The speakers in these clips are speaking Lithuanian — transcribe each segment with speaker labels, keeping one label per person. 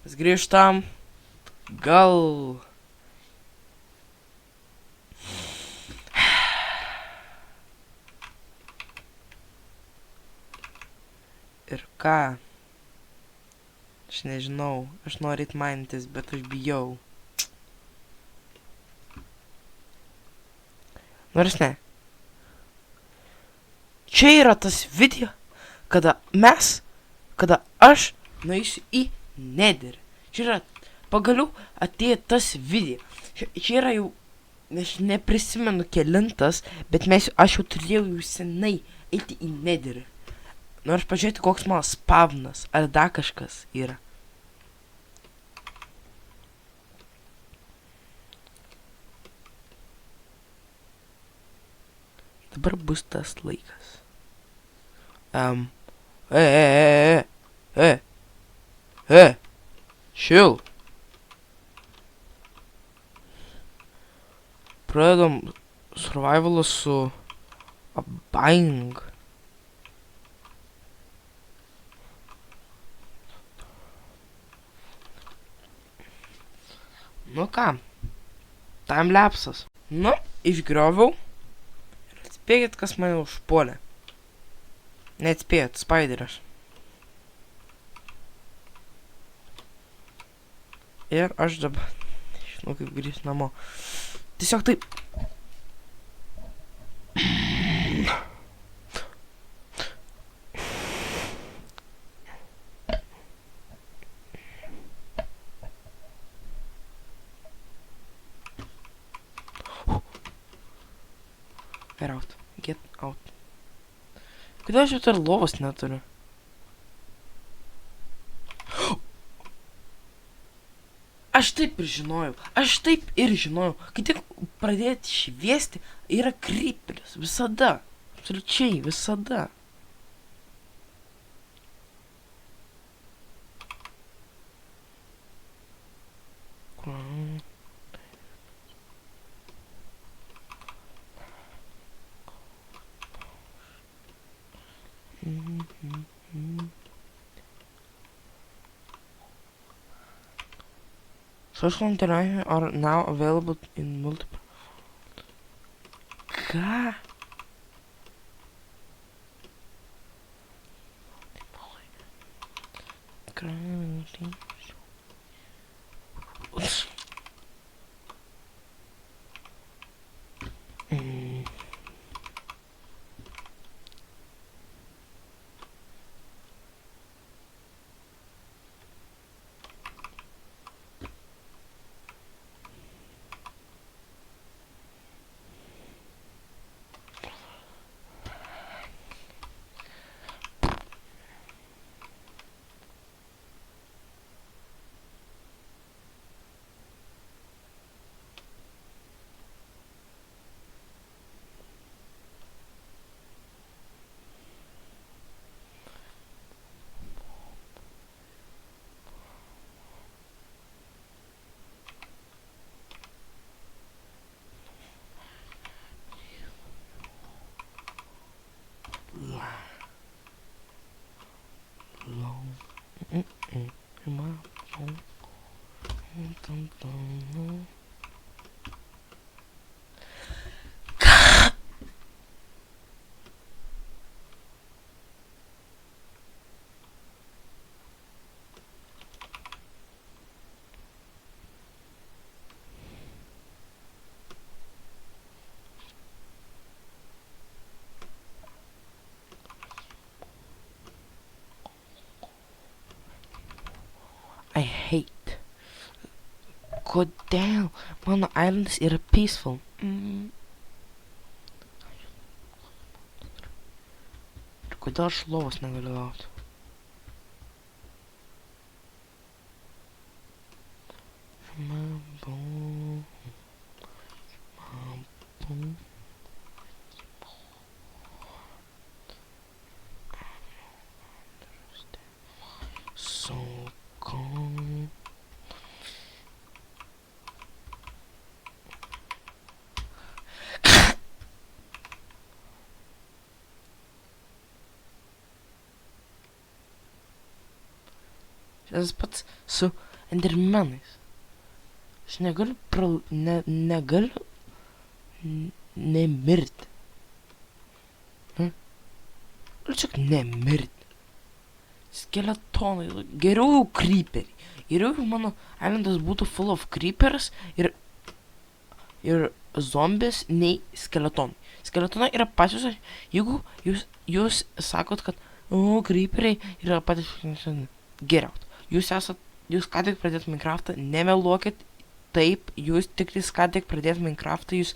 Speaker 1: Mes grįžtam. Gal... Ir ką? Aš nežinau. Aš noriu maintis, bet aš bijau. Nors ne. Čia yra tas video, kada aš nueisiu į Netherį. Čia yra pagaliau atėjo tas video. Čia yra jau, aš neprisimenu kelintas, bet aš jau turėjau jau senai eiti į Netherį. Nors pažiūrėti, koks mano spavnas, ar dar kažkas yra. Dabar bus tas laikas. Chill. Pradedam survivalą su Bang. Nu ką, timelapsas. Nu, išgrioviau. Ir atspėkit, kas mane užpuolė. Neatspėjot, Spideris. Ir aš dabar nežinau, kaip grįžti namo. Tiesiog taip. Get out. Get out. Kodėl aš jau dar lovos neturiu? Aš taip ir žinojau. Kai tik pradėti šviesti, yra creeperis. Visada. Absoliučiai, visada. Social interaction are now available in multiple... Ką? I hate. Kodėl mano islandas yra peaceful? Kodėl aš lovos negaliu gauti? So calm. Tas pats su endermenais. Aš negaliu negaliu nemirti. Galiu tik nemirti. Skeletonai, geriau jau creeperiai. Geriau jau mano islandas būtų full of creepers ir zombies nei skeletonai. Skeletonai yra patys, jeigu jūs sakot, kad creeperiai yra patys geriausia. Jūs ką tik pradėt Minecraftą, nemeluokit, taip, jūs tiktais ką tik pradėt Minecraftą, jūs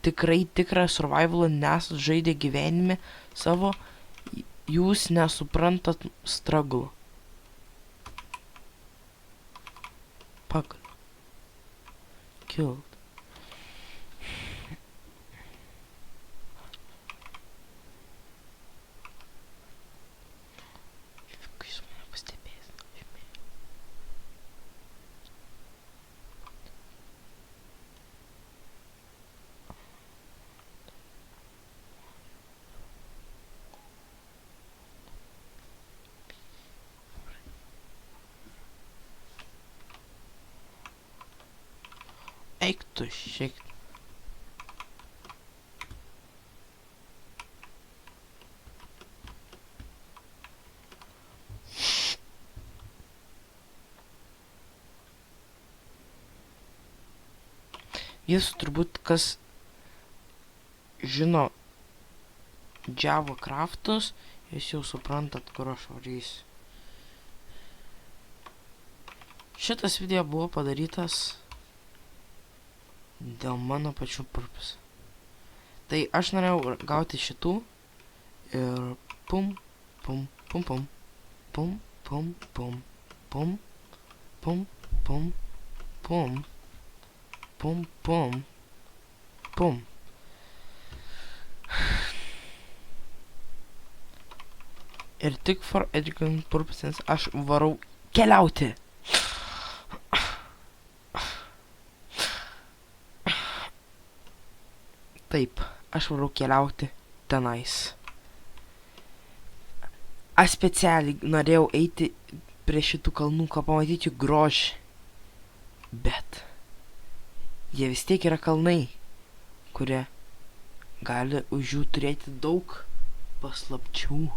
Speaker 1: tikrai tikrą survivalą nesat žaidę gyvenime savo, jūs nesuprantat struggle. Pagal. Killed. Eik tu šiek. Jis turbūt kas žino Java craftus, jūs jau suprantat, kur aš varysiu. Šitas video buvo padarytas dėl mano pačių purpose. Tai aš norėjau gauti šitų ir pum, pum, pum, pum, pum, pum, pum, pum, pum, pum, pum, pum, pum, pum. Ir tik for education purposes aš varau keliauti. Taip, aš varau keliauti tenais. Aš specialiai norėjau eiti prie šitų kalnų, kad pamatyti grožį. Bet jie vis tiek yra kalnai, kurie gali už jų turėti daug paslapčių.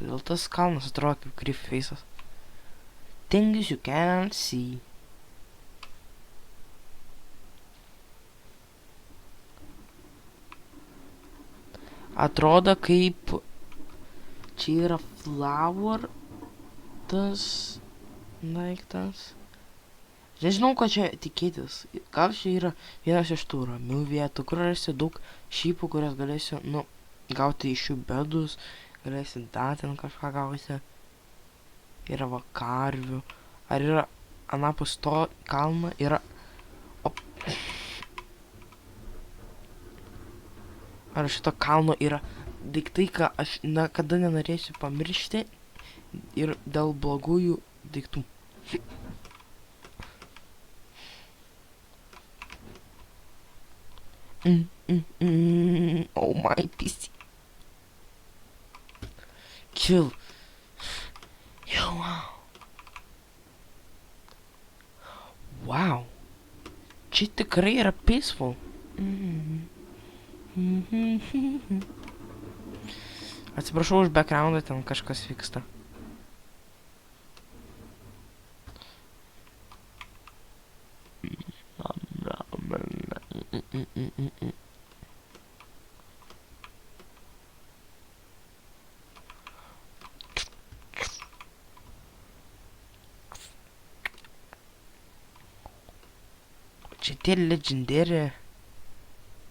Speaker 1: Kodėl tas kalnas atrodo kaip Creepface'as? Things you cannot see. Atrodo kaip čia yra flower tas daiktas. Nežinau, ko čia tikėtis. Gal čia yra vienas iš tų ramių vietų, kur rasti daug šypų, kurias galėsiu, gauti iš jų bedus, galėsi dar ten kažką gauti. Yra va karvių. Ar yra anapus to kalno yra... Ar šito kalno yra daiktai, ką aš niekada nenorėsiu pamiršti ir dėl blogųjų daiktų. Oh my PC. Chill. Yo, wow. Wow. Čia tikrai yra peaceful. Atsiprašau už backgroundą, ten kažkas vyksta. Čia tie legendary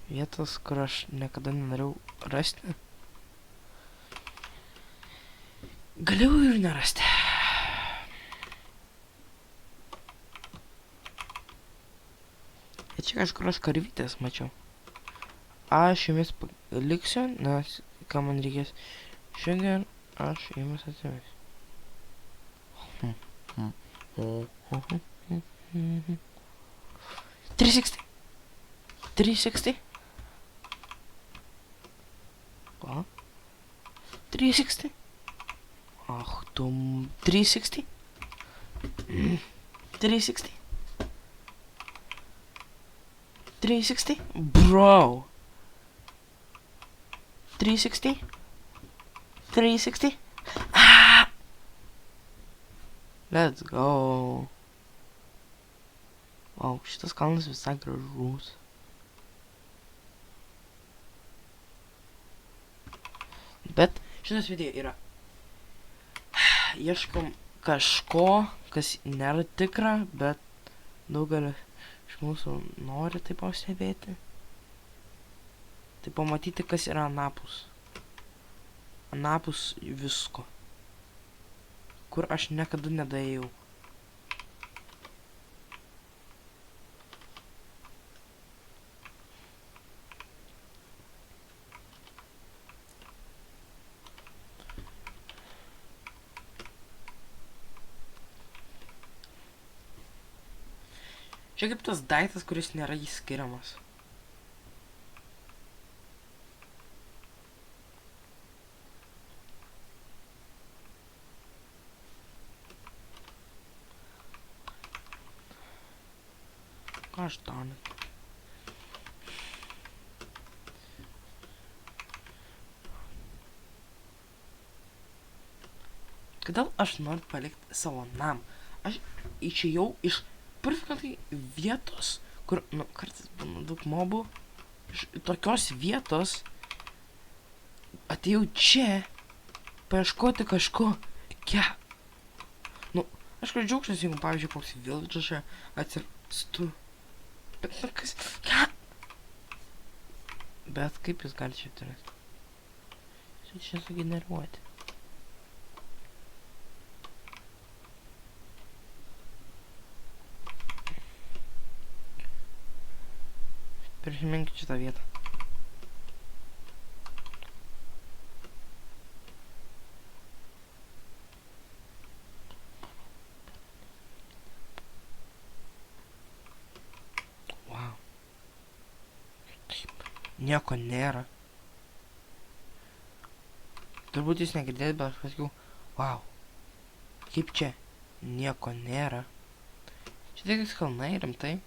Speaker 1: vietos, kur aš niekada nenorėjau rasti. Galėjau ir nerasti. Ir čia kažkur aš karvytės mačiau. Aš jumis liksiu, nes ką man reikės šiandien, aš jumis atsimės. 360. What? 360. Ach du, 360. 360. 360. Bro. 360. 360. Ah! Let's go. Wow, šitas kalnas visai gražus. Bet šitas video yra. Ieškom kažko, kas nėra tikra, bet daugelis iš mūsų nori tai pastebėti. Tai pamatyti, kas yra anapus. Anapus visko. Kur aš niekada nedaėjau. Čia kaip tas daiktas, kuris nėra įskiriamas. Gosh darn it. Kodėl aš noriu palikti savo namą? Aš išėjau iš perfektai vietos, kur, kartais būna daug mobų. Iš tokios vietos atėjau čia paieškoti kažko. Aš kur džiaugsiuosi, jeigu, pavyzdžiui, koks village'as čia atsirastų. Bet kas? Bet kaip jūs galite čia turėti? Čia sugeneruoti. Prisiminkit šitą vietą. Wow. Taip. Nieko nėra. Turbūt jūs negirdėt, bet aš pasakiau, wow. Kaip čia? Nieko nėra. Čia tik kalnai, rimtai.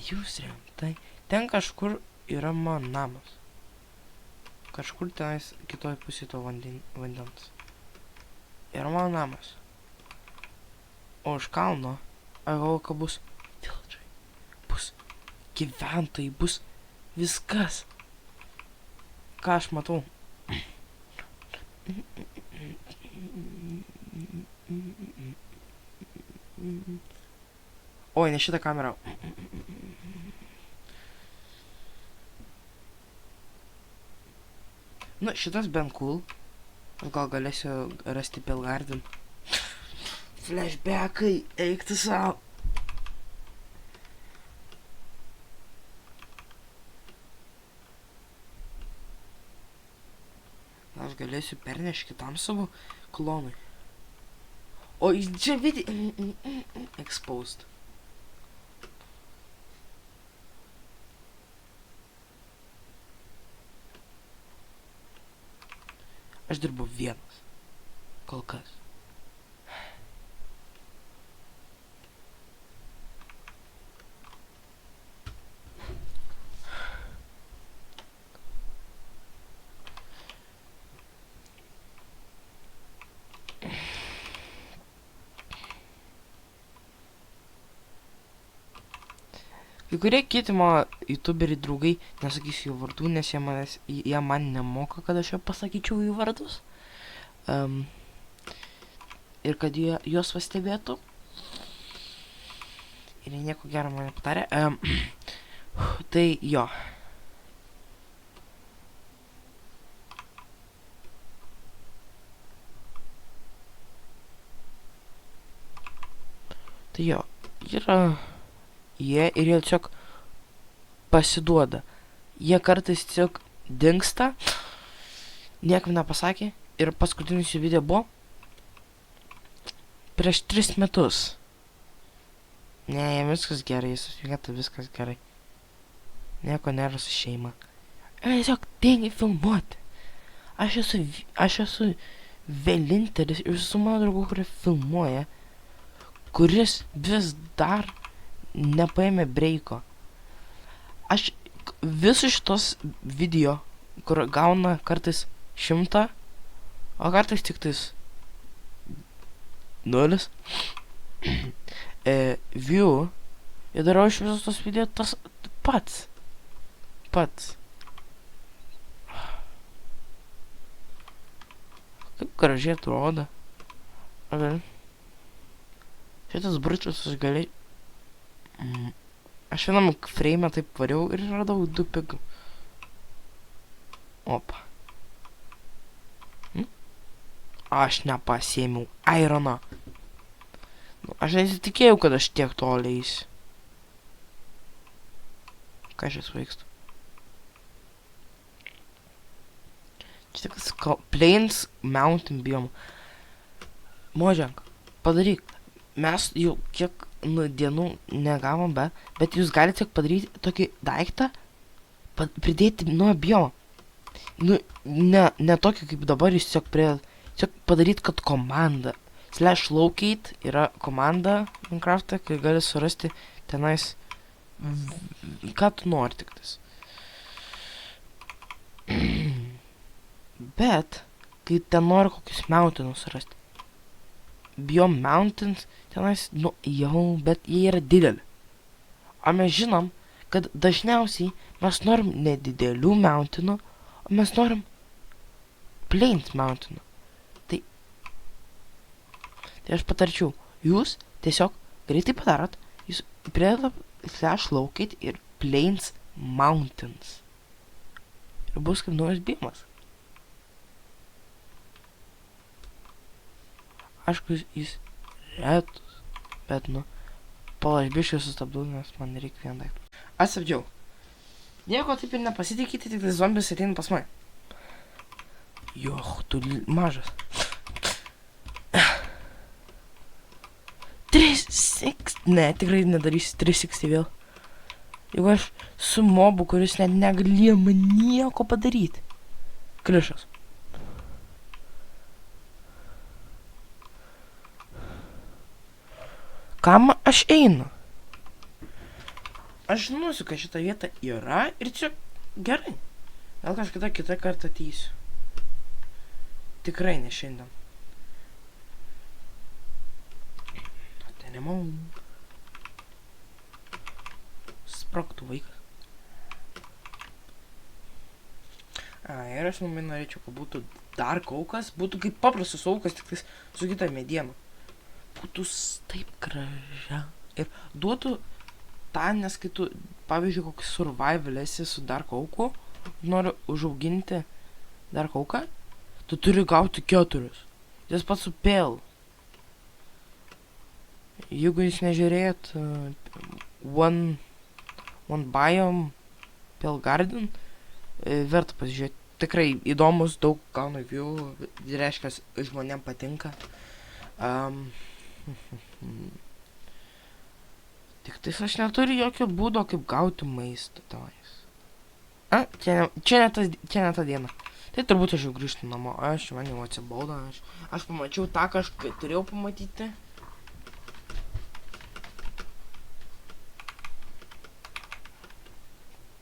Speaker 1: Jūs rimtai. Ten kažkur yra mano namas. Kažkur tenais kitoj pusėje to vandens. Yra mano namas. O už kalno, aš galvoju, kad bus village'ai. Bus gyventojai, bus viskas. Ką aš matau? Oi, ne šitą kamerą. Šitas bent cool. Gal galėsiu rasti Belgarden. Flashbackai, eik tu savo. Aš galėsiu pernešti kitam savo klonui. O čia video... Exposed. Aš dirbu vienas. Kol kas. Kai kurie kiti mano youtuberiai draugai, nesakysiu jų vardų, nes jie man nemoka, kad aš jau pasakyčiau jų vardus. Ir kad juos pastebėtų. Ir jie nieko gero man nepatarė. Tai jo. Tai jo, yra... Jie ir jie tiesiog pasiduoda. Jie kartais tiesiog dingsta, niekam nepasakė. Ir paskutinis jų video buvo prieš 3 metus. Ne, jam viskas gerai, jis susveikata, viskas gerai. Nieko nėra su šeima. Ir tiesiog tingi filmuoti. aš esu vienintelis iš visų mano draugų, kurie filmuoja, kuris vis dar nepaėmė breiko. Aš visus šitos video, kur gauna kartais 100, o kartais tik tais 0 view, ir darau iš visus tos video tas pats. Kaip gražiai atrodo. Šitas bručius aš galiai... Aš vienam frame taip variau ir radau 2 pigų. Opa. Aš nepasėmiau ironą. Aš nesitikėjau, kad aš tiek toli eisiu. Ką šis vaikstu? Čia tik Plains Mountain biome. Moženk, padaryk. Mes jau kiek dienų negavom, bet jūs galite padaryti tokį daiktą, pridėti nuo biomo. Ne tokį kaip dabar, jūs tiesiog padaryti, kad komanda /locate yra komanda Minecraft'e, kai gali surasti tenais ką tu nori tik tais. Bet, kai ten nori kokius mountainus surasti, biome mountains tenais, bet jie yra dideli. O mes žinom, kad dažniausiai mes norim nedidelių mountainų, o mes norim plains mountainų. Tai aš patarčiau, jūs tiesiog greitai padarot, jūs pridedat /locate ir plains mountains. Ir bus kaip naujas biomas. Aišku, jis retus, bet pala, aš biškai sustabdau, nes man reikia vieną daiktą. Aš stabdžiau. Nieko taip ir nepasitikite, tik tai zombis ateina pas mane. Joch, tu mažas. 360, ne, tikrai nedarysiu 360 vėl. Jeigu aš su mobu, kuris net negalėjo man nieko padaryti. Klišas. Kam aš einu? Aš žinosiu, kad šita vieta yra ir čia gerai. Gal kažkada kitą kartą ateisiu. Tikrai ne šiandien. Nemau. Sproktų vaikas. Ir aš norėčiau, kad būtų dark aukas, būtų kaip paprastas aukas, tik su kita mediena. Būtų taip gražia. Ir duotų tą, nes kai tu, pavyzdžiui, kokį survival esi su dark auku, noriu užauginti dark auką, tu turi gauti 4. Jas pats su pale. Jeigu jūs nežiūrėjot One Biome Pale Garden, verta pasižiūrėti. Tikrai įdomus, daug gauna view, reiškia, žmonėm patinka. Tik tais aš neturiu jokio būdo, kaip gauti maistą tenais. Čia ne ta diena. Tai turbūt aš jau grįžtu namo, man jau atsibaudo, aš pamačiau tą, ką aš turėjau pamatyti.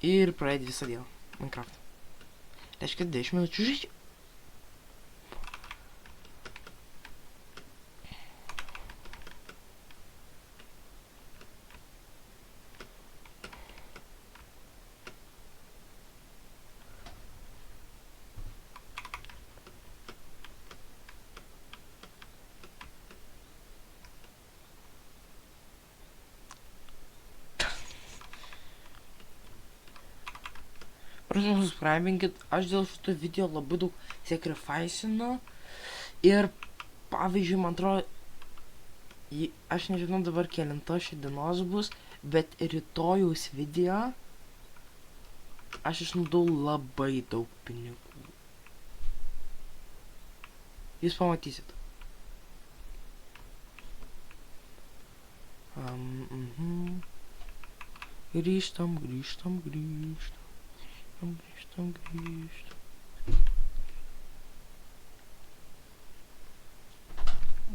Speaker 1: Ir praeidė visą dieną Minecraft. Reiškia 10 minučių žaidžiu. Prašau, subscribinkit, aš dėl šito video labai daug sacrificinu ir, pavyzdžiui, man atrodo, aš nežinau dabar kelinta dienos bus, bet rytojaus video aš išnaudau labai daug pinigų. Jūs pamatysit. Grįžtam.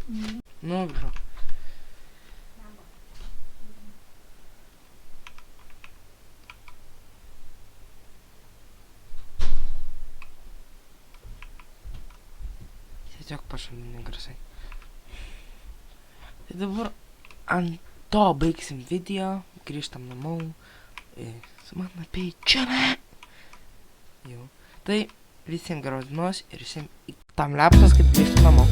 Speaker 1: Nu, bro. Tiesiog pašaliniai garsai. Tai dabar ant to baigsim video, grįžtam namo, su mano peičiame. Jau. Tai visiems geros dienos ir visiems tam lepsas, kad grįžtum namo.